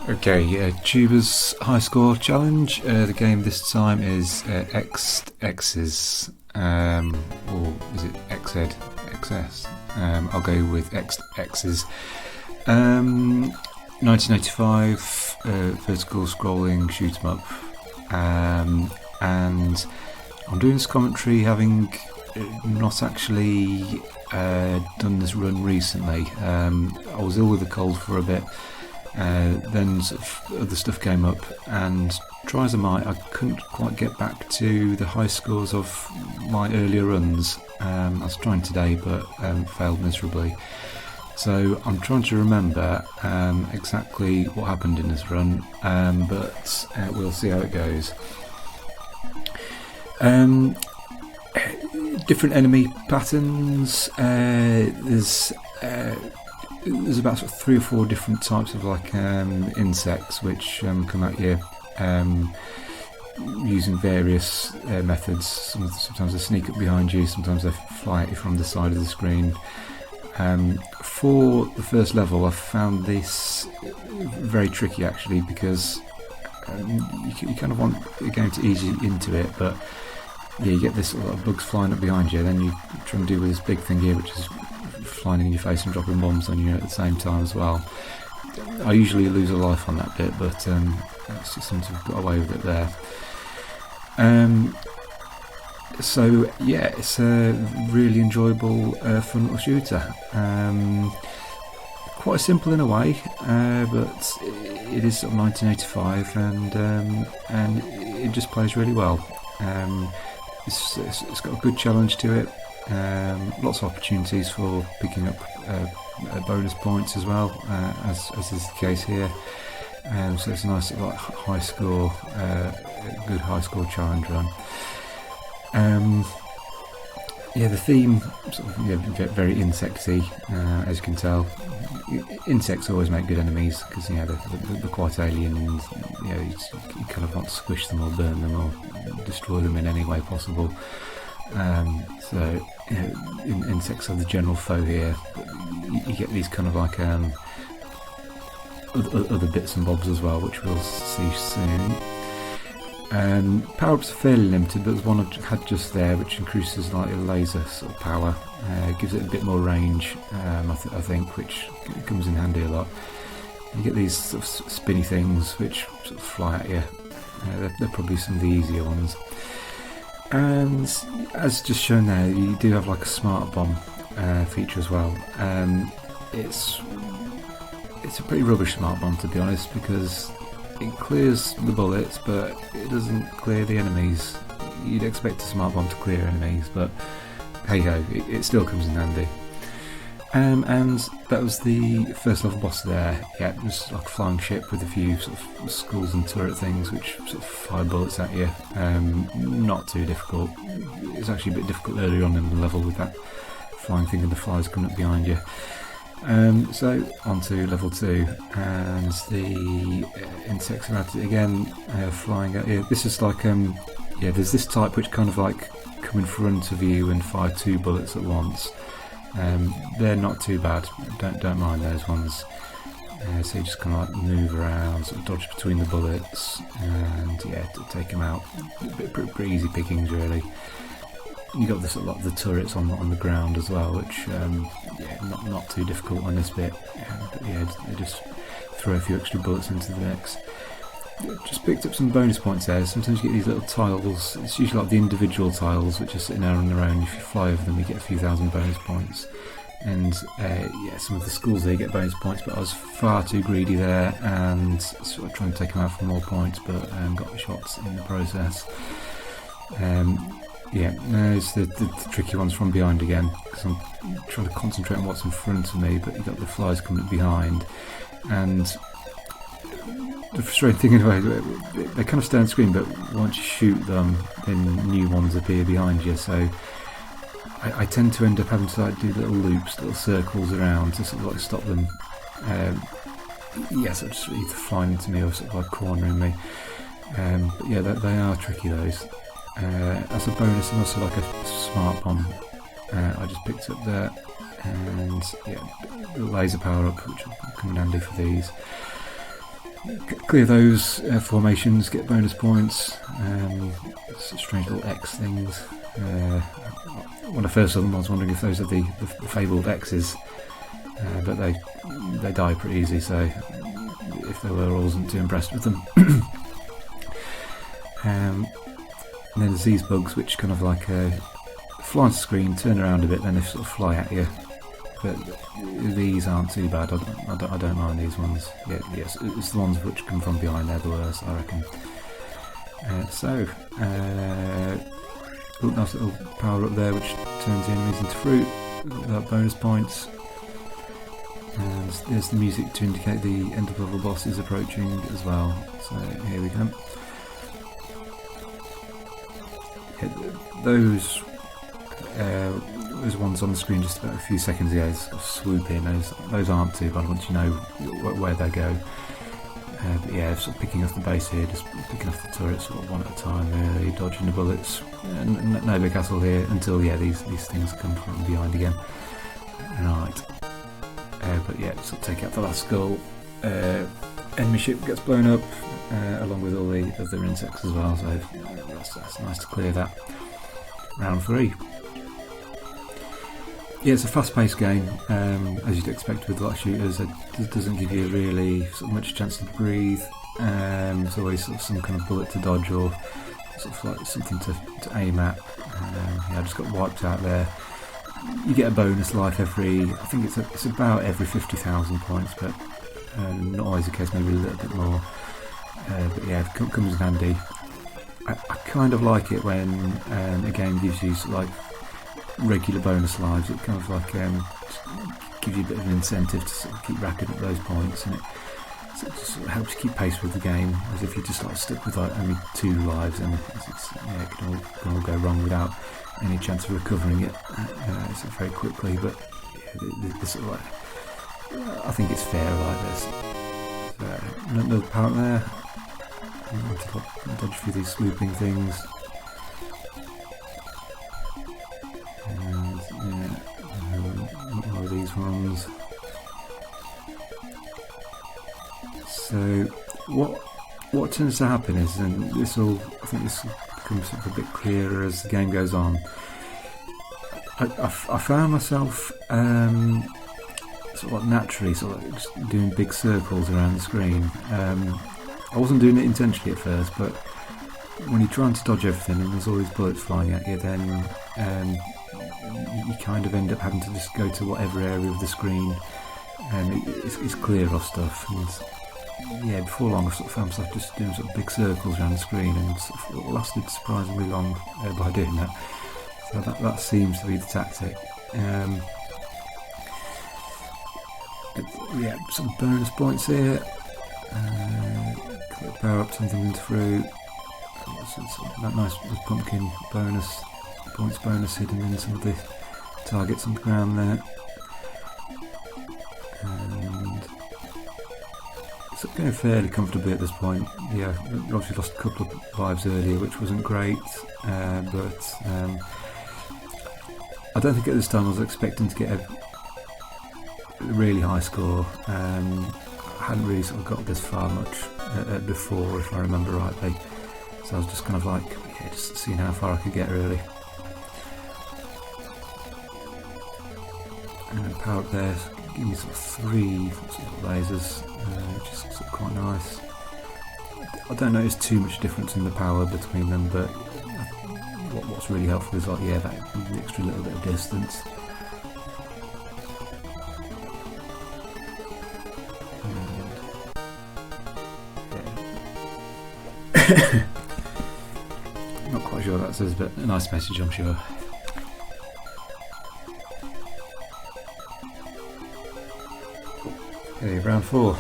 Okay, Tuba's high score challenge. The game this time is Exes, or is it Exed? XS. I'll go with Exes. 1985 vertical scrolling shoot 'em up, and I'm doing this commentary having not actually done this run recently. I was ill with a cold for a bit. Then sort of other stuff came up, and try as I might, I couldn't quite get back to the high scores of my earlier runs. I was trying today, but failed miserably. So I'm trying to remember exactly what happened in this run, but we'll see how it goes. Different enemy patterns. There's about sort of 3 or 4 different types of insects which come at you using various methods. Sometimes they sneak up behind you, sometimes they fly at you from the side of the screen. For the first level, I found this very tricky actually, because you kind of want the game to ease you into it, but yeah, you get this sort of bugs flying up behind you, then you try and deal with this big thing here which is flying in your face and dropping bombs on you at the same time as well. I usually lose a life on that bit, but I just seem to have got away with it there. So yeah, it's a really enjoyable, fun little shooter. Quite simple in a way, but it is sort of 1985, and it just plays really well. It's got a good challenge to it. Lots of opportunities for picking up bonus points as well, as is the case here. So it's a nice high score, good high score challenge run. The theme very insecty, as you can tell. Insects always make good enemies because they're quite alien, and you kind of want to squish them or burn them or destroy them in any way possible. Insects are the general foe here. You get these kind of other bits and bobs as well, which we'll see soon. Power-ups are fairly limited, but there's one I had just there which increases a laser sort of power. Gives it a bit more range, I think, which comes in handy a lot. You get these sort of spinny things which sort of fly at you. They're probably some of the easier ones. And as just shown there, you do have a smart bomb feature as well. It's a pretty rubbish smart bomb, to be honest, because it clears the bullets, but it doesn't clear the enemies. You'd expect a smart bomb to clear enemies, but hey ho, it still comes in handy. And that was the first level boss there. Yeah, just like a flying ship with a few sort of skulls and turret things which sort of fire bullets at you. Not too difficult. It's actually a bit difficult earlier on in the level with that flying thing and the flies coming up behind you. So on to level 2, and the insects are at it again, flying at you. This is there's this type which kind of come in front of you and fire 2 bullets at once. They're not too bad. Don't mind those ones. So you just kind of move around, sort of dodge between the bullets, and take them out. Pretty easy pickings, really. You got this a lot of the turrets on the ground as well, which not too difficult on this bit. They just throw a few extra bullets into the mix. Just picked up some bonus points there. Sometimes you get these little tiles. It's usually the individual tiles which are sitting there on their own. If you fly over them, you get a few thousand bonus points. And some of the schools there you get bonus points, but I was far too greedy there and sort of trying to take them out for more points, but got shots in the process. There's the tricky ones from behind again, because I'm trying to concentrate on what's in front of me, but you've got the flies coming up behind, and the frustrating thing in a way, they kind of stay on screen, but once you shoot them, then new ones appear behind you, so I tend to end up having to do little loops, little circles around to sort of stop them. Sort of just either flying into me or sort of cornering me. But they are tricky, those. As a bonus, and also a smart bomb I just picked up there, and the laser power up, which will come in handy for these. clear those formations, get bonus points. Strange little X things. When I first saw them, I was wondering if those are the fabled Exes, but they die pretty easy. So if they were, I wasn't too impressed with them. And then there's these bugs, which kind of like fly on the screen, turn around a bit, then they sort of fly at you. But these aren't too bad. I don't mind these ones. Yes, it's the ones which come from behind they're the worst, I reckon. Nice little power up there, which turns the enemies into fruit. Without bonus points. And there's the music to indicate the end of level boss is approaching as well. So here we go. Those ones on the screen just about a few seconds ago swoop in. Those aren't too bad once you know where they go. But yeah, sort of picking off the base here, just picking off the turrets sort of one at a time, really dodging the bullets. No big hassle here until these things come from behind again. Right. But yeah, sort of take out the last skull. Enemy ship gets blown up, along with all the other insects as well. So that's nice to clear that. Round 3. Yeah, it's a fast-paced game, as you'd expect with a lot of shooters. It doesn't give you really sort of much chance to breathe. There's always sort of some kind of bullet to dodge or sort of like something to aim at. I just got wiped out there. You get a bonus life I think it's about every 50,000 points, but not always the case, maybe a little bit more. But yeah, it comes in handy. I kind of like it when a game gives you sort of like regular bonus lives. It kind of like gives you a bit of an incentive to sort of keep racking up those points, and it sort of helps you keep pace with the game. As if you're just like stuck with like only 2 lives, and it can all go wrong without any chance of recovering it very quickly. But yeah, this sort of like, I think it's fair like this. So, another part there. To dodge through these swooping things. And one of these ones. So what tends to happen is, and I think this will become sort of a bit clearer as the game goes on. I found myself sort of like naturally sort of like just doing big circles around the screen. I wasn't doing it intentionally at first, but when you're trying to dodge everything and there's all these bullets flying at you, then you kind of end up having to just go to whatever area of the screen it's clear of stuff. And yeah, before long I sort of found myself just doing sort of big circles around the screen, and sort of lasted surprisingly long by doing that. So that seems to be the tactic. Yeah, some bonus points here. Power up something through. That nice pumpkin bonus hidden in some of the targets on the ground there. And it's going fairly comfortably at this point. Yeah, obviously lost a couple of lives earlier, which wasn't great, but I don't think at this time I was expecting to get a really high score. I hadn't really sort of got this far much before, if I remember rightly. So I was just kind of like, yeah, just seeing how far I could get really. And power up there, give me sort of 3 sort of lasers, which is sort of quite nice. I don't notice too much difference in the power between them, but what's really helpful is like, yeah, that extra little bit of distance. Not quite sure what that says, but a nice message, I'm sure. Okay, round 4.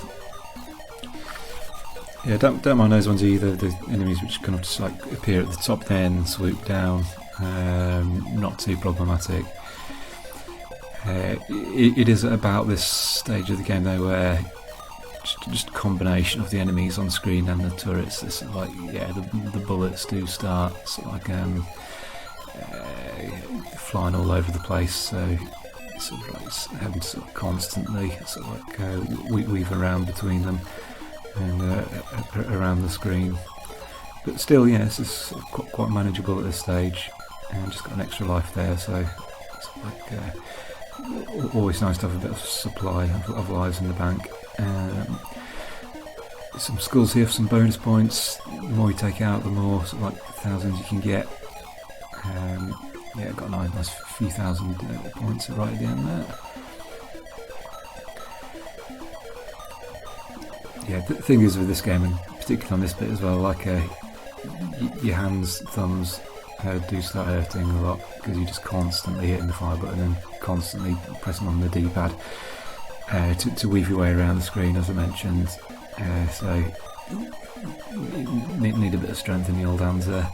Yeah, don't mind those ones either. The enemies which kind of just like appear at the top then swoop down. Not too problematic. It is about this stage of the game though where just a combination of the enemies on screen and the turrets. It's like, yeah, the bullets do start sort of like flying all over the place. So sort of like having to sort of constantly sort of like weave around between them. and around the screen. But still, yeah, this is quite manageable at this stage, and just got an extra life there, so it's like always nice to have a bit of supply of lives in the bank. Some skulls here for some bonus points. The more you take out, the more sort of like thousands you can get. Yeah, got a nice few thousand points right at the end there. Yeah, the thing is with this game, and particularly on this bit as well, like your hands, thumbs do start hurting a lot because you're just constantly hitting the fire button and constantly pressing on the D-pad to weave your way around the screen, as I mentioned. So you need a bit of strength in the old hands there.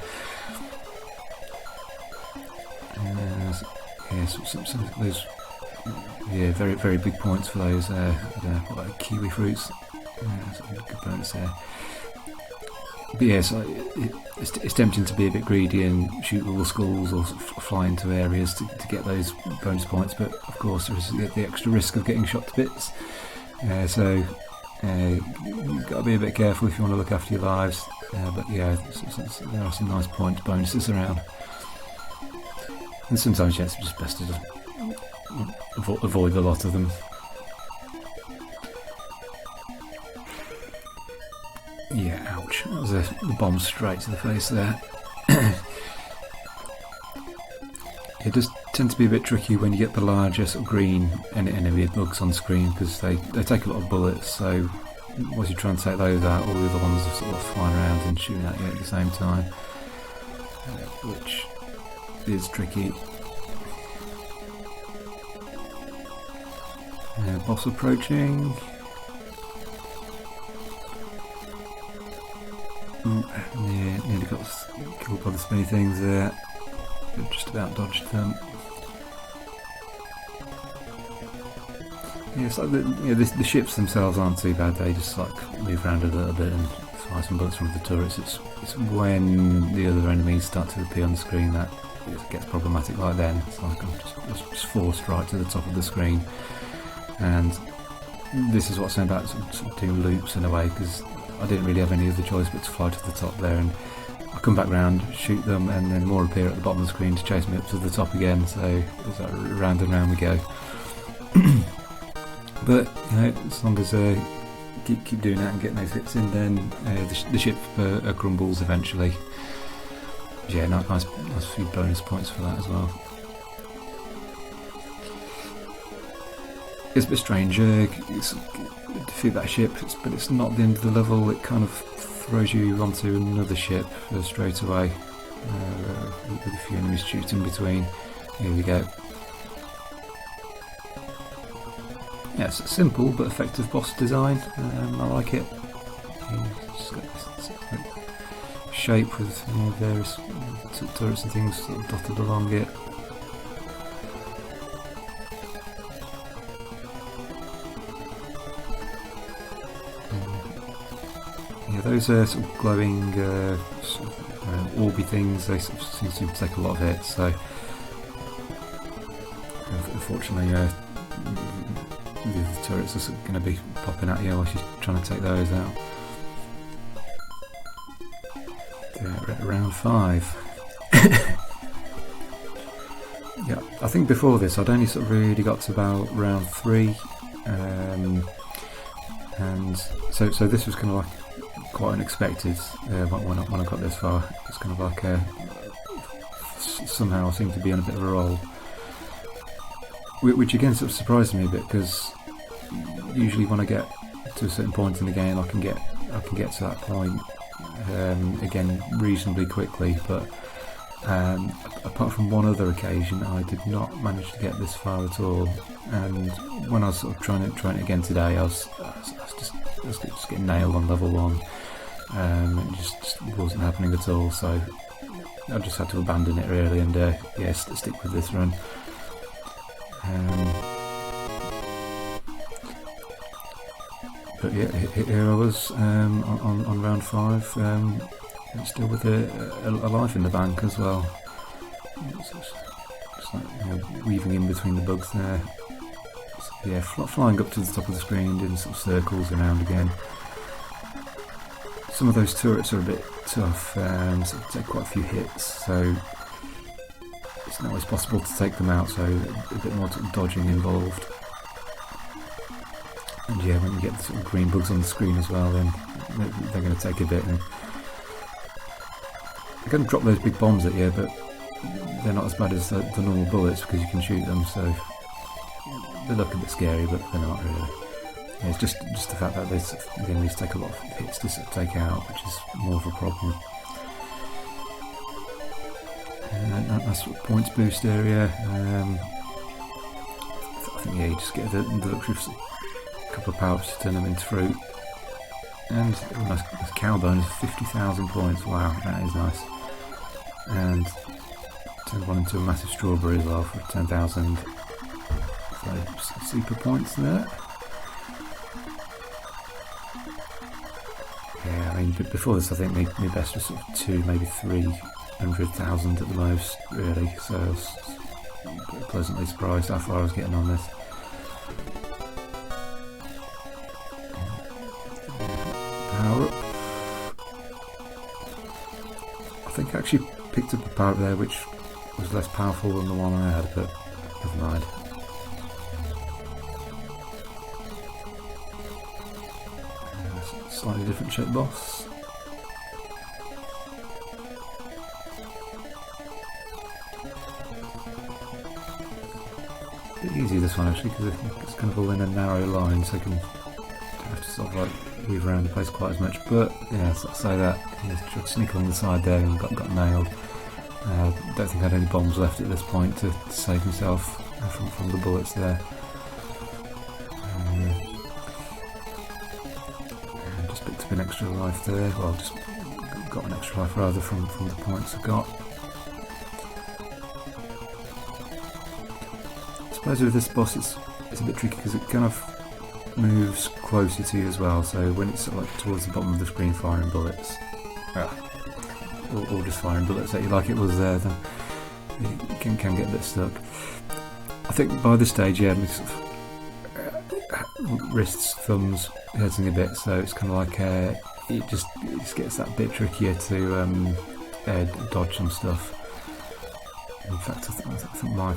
Some of those, very very big points for those. Like kiwi fruits. Good bonus there. But yeah, so it's tempting to be a bit greedy and shoot all the skulls or fly into areas to get those bonus points. But of course, there is the extra risk of getting shot to bits. So you've got to be a bit careful if you want to look after your lives. But yeah, there are some nice point bonuses around. And sometimes, yeah, it's just best to just avoid a lot of them. Yeah, ouch. That was a bomb straight to the face there. It does tend to be a bit tricky when you get the larger sort of green enemy bugs on screen, because they take a lot of bullets, so once you try and take those out, all the other ones are sort of flying around and shooting at you at the same time, which is tricky. Boss approaching. Nearly got killed by the spinny things there. Just about dodged them. Yeah, it's like the ships themselves aren't too bad. They just like move around a little bit and fire some bullets from the turrets. It's when the other enemies start to appear on the screen that it gets problematic. Like then, it's like I'm just forced right to the top of the screen. And this is what's saying about sort of doing loops in a way, because I didn't really have any other choice but to fly to the top there, and I come back round, shoot them, and then more appear at the bottom of the screen to chase me up to the top again. So it's like round and round we go. But as long as keep doing that and getting those hits in, then the ship crumbles eventually. Yeah, nice few bonus points for that as well. It's a bit strange. Defeat that ship, but it's not the end of the level. It kind of throws you onto another ship straight away, with a few enemies shooting between. Here we go. Yeah, it's a simple but effective boss design. I like it. It's got this shape with various turrets and things sort of dotted along it. Those sort of glowing orby things, they sort of seem to take a lot of hits, so unfortunately the turrets are sort of going to be popping at you while she's trying to take those out. Round 5. Yeah, I think before this I'd only sort of really got to about round 3, and so this was kind of like quite unexpected when I got this far. It's kind of like somehow I seem to be on a bit of a roll, which again sort of surprised me a bit, because usually when I get to a certain point in the game I can get to that point again reasonably quickly, but apart from one other occasion I did not manage to get this far at all. And when I was sort of trying it again today, I was just getting nailed on level 1. It just wasn't happening at all, so I just had to abandon it really, and stick with this run. But yeah, here I was on round 5, still with a life in the bank as well. Just like weaving in between the bugs there. So, yeah, flying up to the top of the screen, doing sort of circles around again. Some of those turrets are a bit tough, so take quite a few hits, so it's not always possible to take them out, so a bit more dodging involved. And yeah, when you get the sort of green bugs on the screen as well, then they're going to take a bit, and they're going to drop those big bombs at you, but they're not as bad as the normal bullets because you can shoot them, so they look a bit scary, but they're not really. Yeah, it's just the fact that the enemies take a lot of hits to sort of take out, which is more of a problem. Nice sort of points boost area. I think you just get the luxury of a couple of power-ups to turn them into fruit. And nice cow bones, 50,000 points. Wow, that is nice. And turn one into a massive strawberry as well for 10,000. So super points there. Yeah, I mean, before this I think my best was sort of 2, maybe 300,000 at the most, really, so I was pleasantly surprised how far I was getting on this. Power up. I think I actually picked up a power up there which was less powerful than the one I had, but never mind. Slightly different shaped boss. A bit easy this one actually, because it's kind of all in a narrow line, so you don't have to sort of like weave around the place quite as much. But yeah, so I say that, tried to sneak along the side there and got nailed. Don't think I had any bombs left at this point to save myself from the bullets there. Picked up an extra life there, well, just got an extra life rather from the points I got. I suppose with this boss it's a bit tricky because it kind of moves closer to you as well, so when it's sort of like towards the bottom of the screen firing bullets, or just firing bullets at you like it was there, then you can get a bit stuck. I think by this stage, yeah, sort of, wrists, thumbs hurting a bit, so it's kind of like it just gets that bit trickier to dodge some stuff. In fact, I think my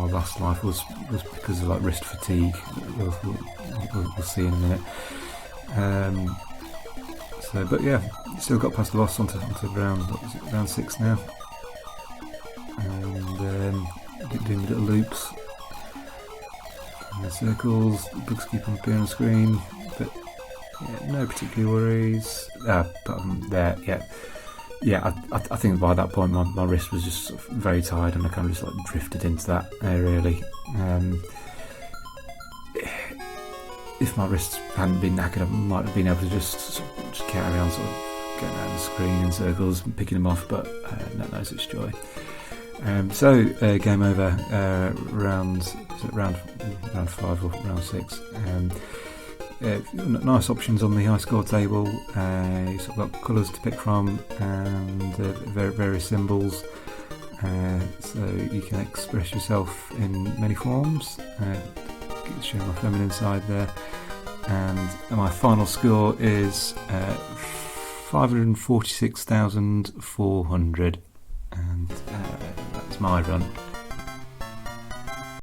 last life was because of like wrist fatigue. We'll see in a minute. So, but yeah, still got past the boss onto round 6 now, and doing little loops. The circles, the bugs keep on appearing on the screen, but yeah, no particular worries. There, yeah. I think by that point my wrist was just sort of very tired, and I kind of just like drifted into that really. If my wrists hadn't been knackered, I might have been able to just carry on, sort of going around the screen in circles and picking them off, but no such joy. So game over. Round 5 or round 6. Nice options on the high score table. You've sort of got colours to pick from and various symbols, so you can express yourself in many forms. Showing my feminine side there, and my final score is 546,400, and that's my run.